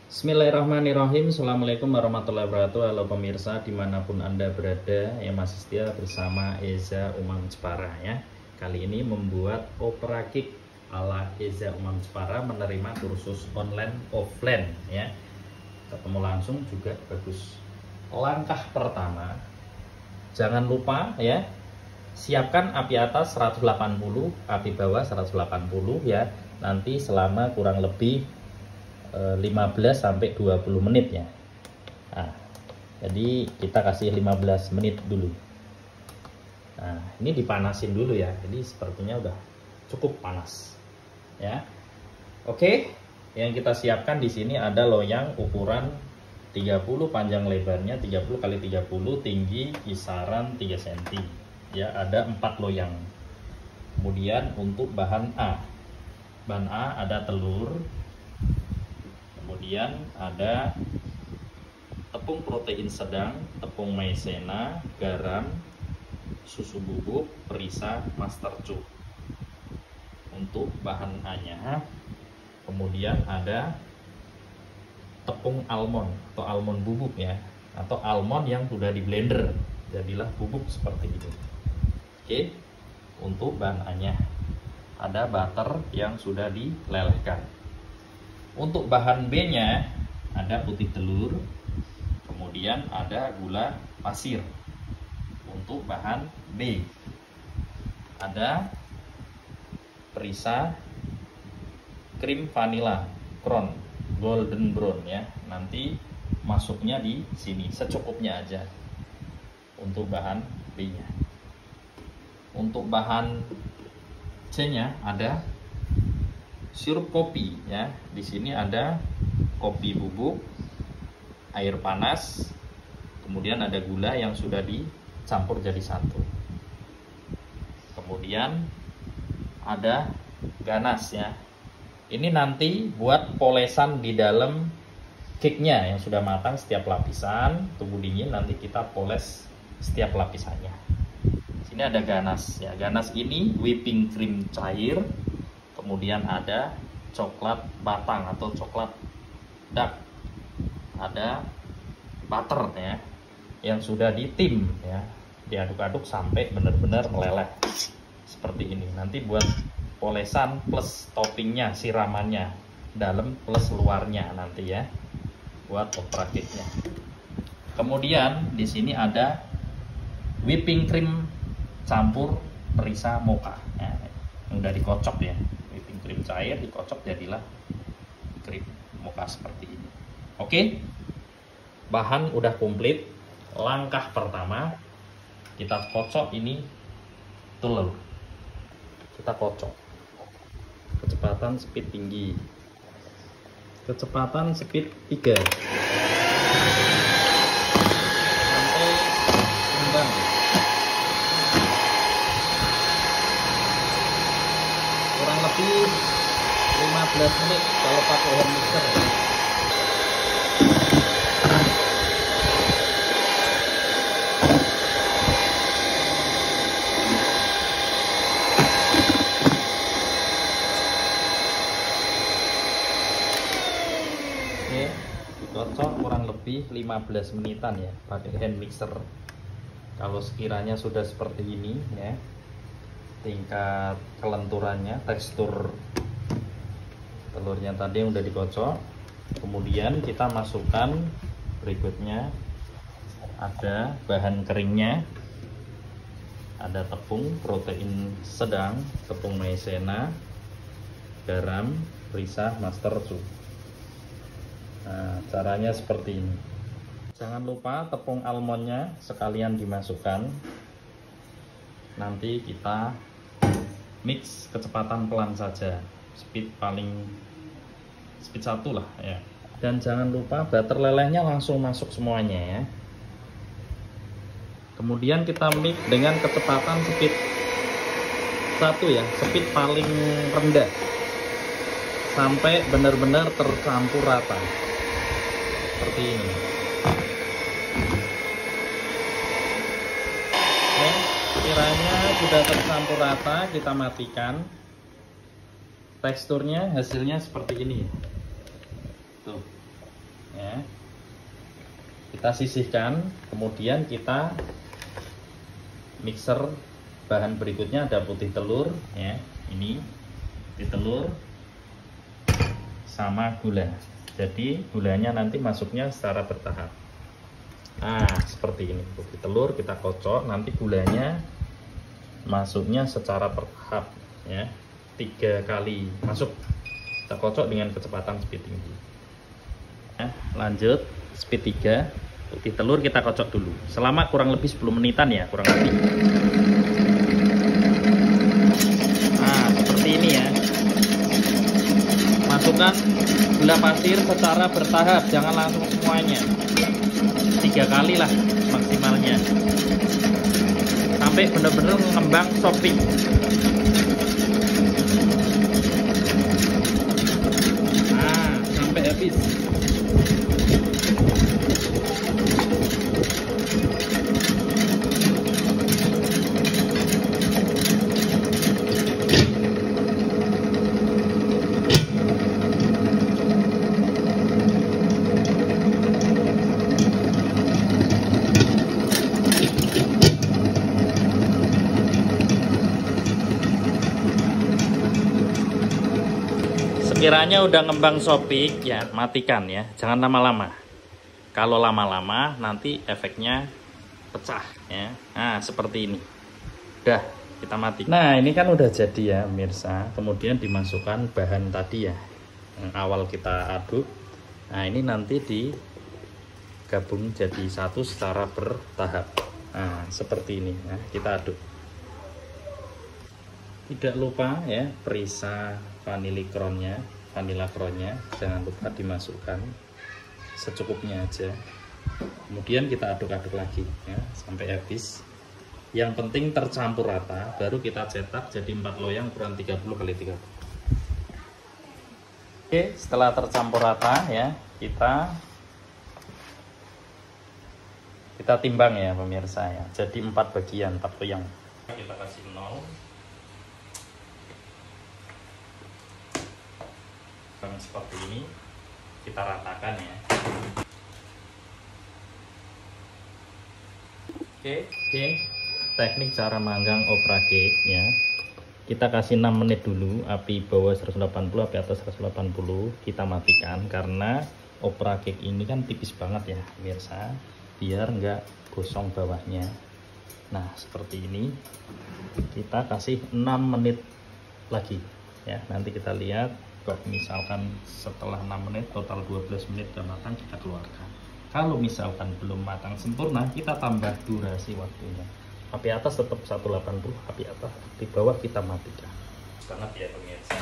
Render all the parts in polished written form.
Bismillahirrahmanirrahim. Assalamualaikum warahmatullahi wabarakatuh. Halo pemirsa dimanapun Anda berada yang masih setia bersama Eza Umam Jepara ya. Kali ini membuat opera kick ala Eza Umam Jepara, menerima kursus online offline ya. Ketemu langsung juga bagus. Langkah pertama, jangan lupa ya, siapkan api atas 180, api bawah 180 ya. Nanti selama kurang lebih 15-20 menit ya. Nah, jadi kita kasih 15 menit dulu. Nah, ini dipanasin dulu ya. Jadi sepertinya udah cukup panas ya. Oke, yang kita siapkan di sini ada loyang ukuran 30, panjang lebarnya 30 x 30, tinggi kisaran 3 cm ya. Ada 4 loyang. Kemudian untuk bahan A ada telur, kemudian ada tepung protein sedang, tepung maizena, garam, susu bubuk, perisa, masterchoo untuk bahan A-nya. Kemudian ada tepung almond atau almond bubuk ya, atau almond yang sudah di blender jadilah bubuk seperti itu. Oke, untuk bahan A-nya ada butter yang sudah dilelehkan. Untuk bahan B-nya ada putih telur, kemudian ada gula pasir. Untuk bahan B ada perisa, krim vanilla, crown, golden brown ya. Nanti masuknya di sini secukupnya aja. Untuk bahan B-nya. Untuk bahan C-nya ada sirup kopi ya. Di sini ada kopi bubuk, air panas, kemudian ada gula yang sudah dicampur jadi satu. Kemudian ada ganas ya. Ini nanti buat polesan di dalam cake-nya yang sudah matang, setiap lapisan tunggu dingin, nanti kita poles setiap lapisannya. Sini ada ganas ya. Ganas ini whipping cream cair. Kemudian ada coklat batang atau coklat dark, ada butter ya, yang sudah ditim ya, diaduk-aduk sampai benar-benar meleleh seperti ini. Nanti buat polesan plus toppingnya, siramannya, dalam plus luarnya nanti ya, buat opera cake-nya. Kemudian di sini ada whipping cream campur perisa mocha ya, yang udah dikocok ya. Krim cair dikocok jadilah krim mocha seperti ini. Oke, bahan udah komplit. Langkah pertama, kita kocok ini telur. Kita kocok. Kecepatan speed tinggi. Kecepatan speed 3. Sampai imbang. Kurang lebih 15 menit kalau pakai hand mixer. Oke, dikocok kurang lebih 15 menitan ya pakai hand mixer. Kalau sekiranya sudah seperti ini ya, tingkat kelenturannya, tekstur telurnya tadi yang udah dikocok. Kemudian kita masukkan berikutnya ada bahan keringnya, ada tepung protein sedang, tepung maizena, garam, perisa, masterchoo. Nah, caranya seperti ini. Jangan lupa tepung almondnya sekalian dimasukkan. Nanti kita mix kecepatan pelan saja, speed 1 lah ya. Dan jangan lupa butter lelehnya langsung masuk semuanya ya. Kemudian kita mix dengan kecepatan speed 1 ya, speed paling rendah, sampai benar-benar tercampur rata seperti ini. Kiranya sudah tercampur rata, kita matikan. Teksturnya hasilnya seperti ini. Tuh. ya. Kita sisihkan, kemudian kita mixer bahan berikutnya. Ada putih telur ya, ini putih telur sama gula. Jadi gulanya nanti masuknya secara bertahap. Nah, seperti ini. Putih telur kita kocok, nanti gulanya masuknya secara bertahap ya. 3 kali masuk. Kita kocok dengan kecepatan speed tinggi. Nah, lanjut speed 3. Putih telur kita kocok dulu selama kurang lebih 10 menitan ya, kurang lebih. Nah, seperti ini ya. Masukkan gula pasir secara bertahap, jangan langsung semuanya. 3 kali lah maksimalnya, sampai benar-benar mengembang shopping. Nah, sampai habis. Sekiranya udah ngembang sopik ya, matikan ya, jangan lama-lama. Kalau lama-lama nanti efeknya pecah ya. Nah, seperti ini. Udah, kita mati. Nah, ini kan udah jadi ya pemirsa. Kemudian dimasukkan bahan tadi ya, yang awal kita aduk. Nah, ini nanti digabung jadi satu secara bertahap. Nah, seperti ini ya, kita aduk. Tidak lupa ya, perisa vanilla crownnya jangan lupa dimasukkan secukupnya aja. Kemudian kita aduk-aduk lagi ya sampai habis. Yang penting tercampur rata, baru kita cetak jadi 4 loyang ukuran 30 x 30. Oke, setelah tercampur rata ya, kita timbang ya pemirsa ya. Jadi 4 bagian, 4 loyang. Kita kasih 0. Seperti ini kita ratakan ya. Oke. Teknik cara manggang opera cake ya. Kita kasih 6 menit dulu, api bawah 180, api atas 180 kita matikan, karena opera cake ini kan tipis banget ya pemirsa, biar nggak gosong bawahnya. Nah, seperti ini kita kasih 6 menit lagi ya. Nanti kita lihat. Kalau misalkan setelah 6 menit, total 12 menit sudah matang, kita keluarkan. Kalau misalkan belum matang sempurna, kita tambah durasi waktunya. Api atas tetap 180, api atas, di bawah kita matikan. Banget ya pemirsa.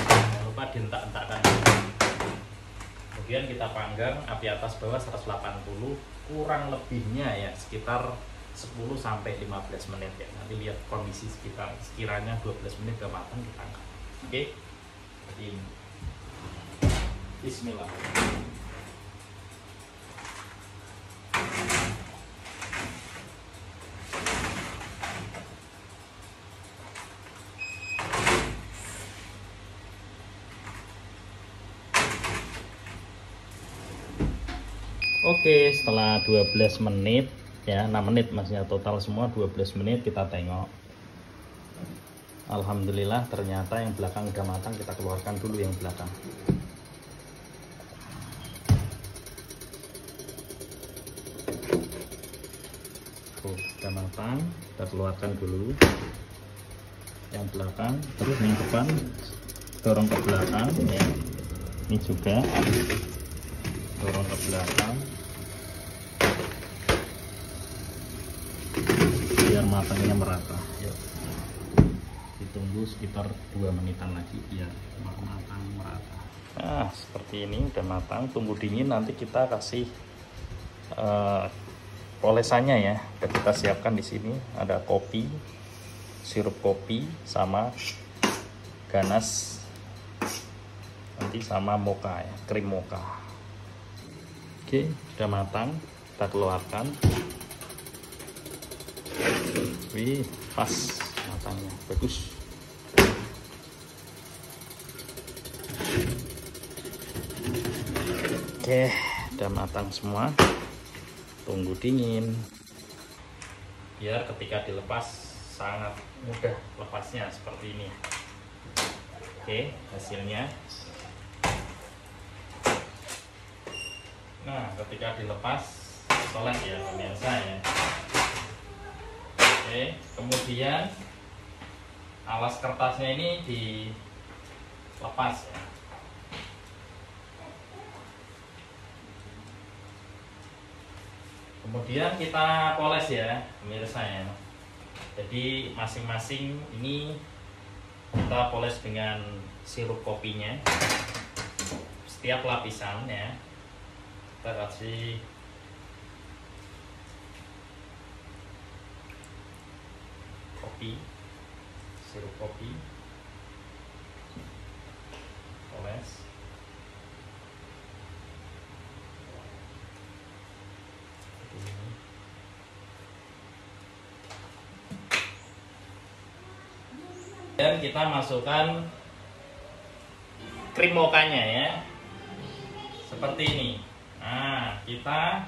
Jangan lupa dientak-entakkan. Kemudian kita panggang api atas bawah 180, kurang lebihnya ya sekitar 10 sampai 15 menit ya. Nanti lihat kondisi sekitar, sekiranya 12 menit ke matang, kita angkat. Oke, ini Bismillah. Oke, setelah 12 menit ya, 6 menit maksudnya, total semua 12 menit, kita tengok. Alhamdulillah ternyata yang belakang udah matang, kita keluarkan dulu yang belakang. Udah matang, kita keluarkan dulu yang belakang, terus yang depan dorong ke belakang ya. Ini juga dorong ke belakang biar matangnya merata ya. Tunggu sekitar 2 menitan lagi biar matang merata. Nah, seperti ini udah matang, tunggu dingin. Nanti kita kasih polesannya ya. Udah kita siapkan di sini, ada kopi, sirup kopi sama ganas, nanti sama mocha ya, krim mocha. Oke, udah matang, kita keluarkan. Wih, pas matangnya, bagus. Oke, udah matang semua. Tunggu dingin. Biar ketika dilepas sangat mudah lepasnya seperti ini. Oke, hasilnya. Nah, ketika dilepas solid ya pemirsa ya. Oke, kemudian alas kertasnya ini dilepas ya. Kemudian kita poles ya pemirsa ya. Jadi masing-masing ini kita poles dengan sirup kopinya. Setiap lapisan ya kita kasih kopi, sirup kopi, poles. Dan kita masukkan krim mokanya ya, seperti ini. Nah, kita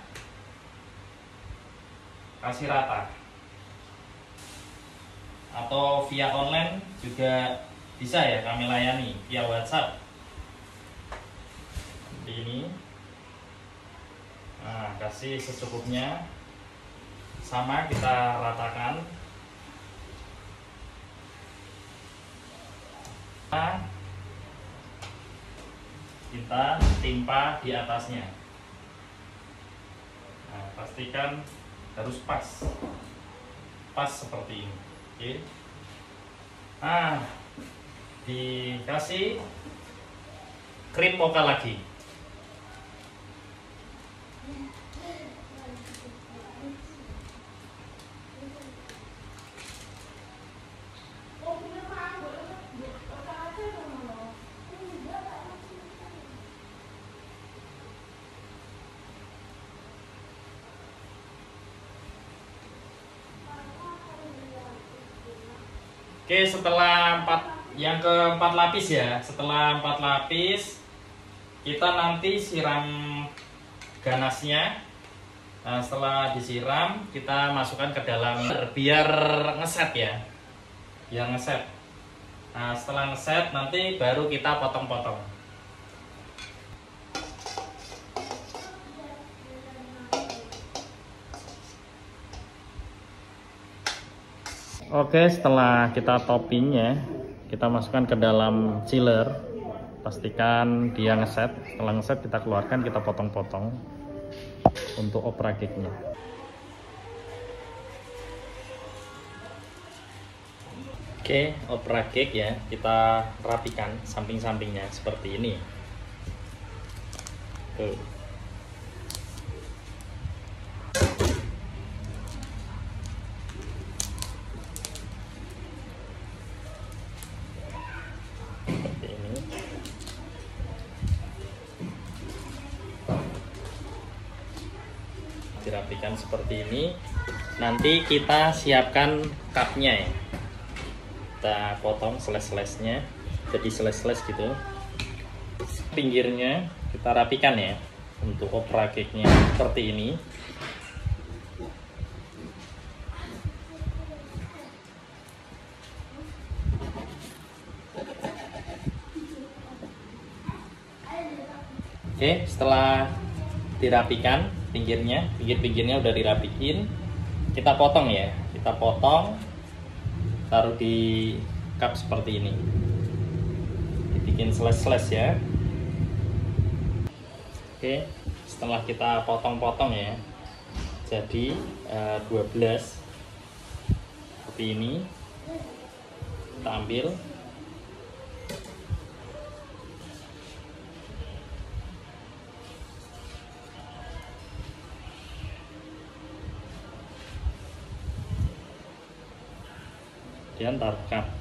kasih rata, atau via online juga bisa ya, kami layani via WhatsApp seperti ini. Nah, kasih secukupnya, sama kita ratakan. Kita timpa di atasnya. Nah, pastikan harus pas seperti ini. Oke. Nah, dikasih krim mocha lagi. Oke, setelah yang keempat lapis ya, setelah 4 lapis kita nanti siram ganasnya. Nah, setelah disiram kita masukkan ke dalam biar ngeset ya, biar ngeset. Nah, setelah ngeset nanti baru kita potong-potong. Oke, setelah kita toppingnya, kita masukkan ke dalam chiller. Pastikan dia ngeset. Setelah ngeset kita keluarkan, kita potong-potong untuk opera cake-nya. Oke, opera cake ya, kita rapikan samping-sampingnya seperti ini. Tuh. Dirapikan seperti ini. Nanti kita siapkan cupnya ya, kita potong slash-slashnya jadi slash-slash gitu. Pinggirnya kita rapikan ya untuk opera cake-nya seperti ini. Oke, setelah dirapikan pinggir-pinggirnya udah dirapiin, kita potong ya, kita potong, taruh di cup seperti ini, dibikin slash-slash ya. Oke, setelah kita potong-potong ya, jadi 12 seperti ini, kita ambil. Kemudian taruh cup.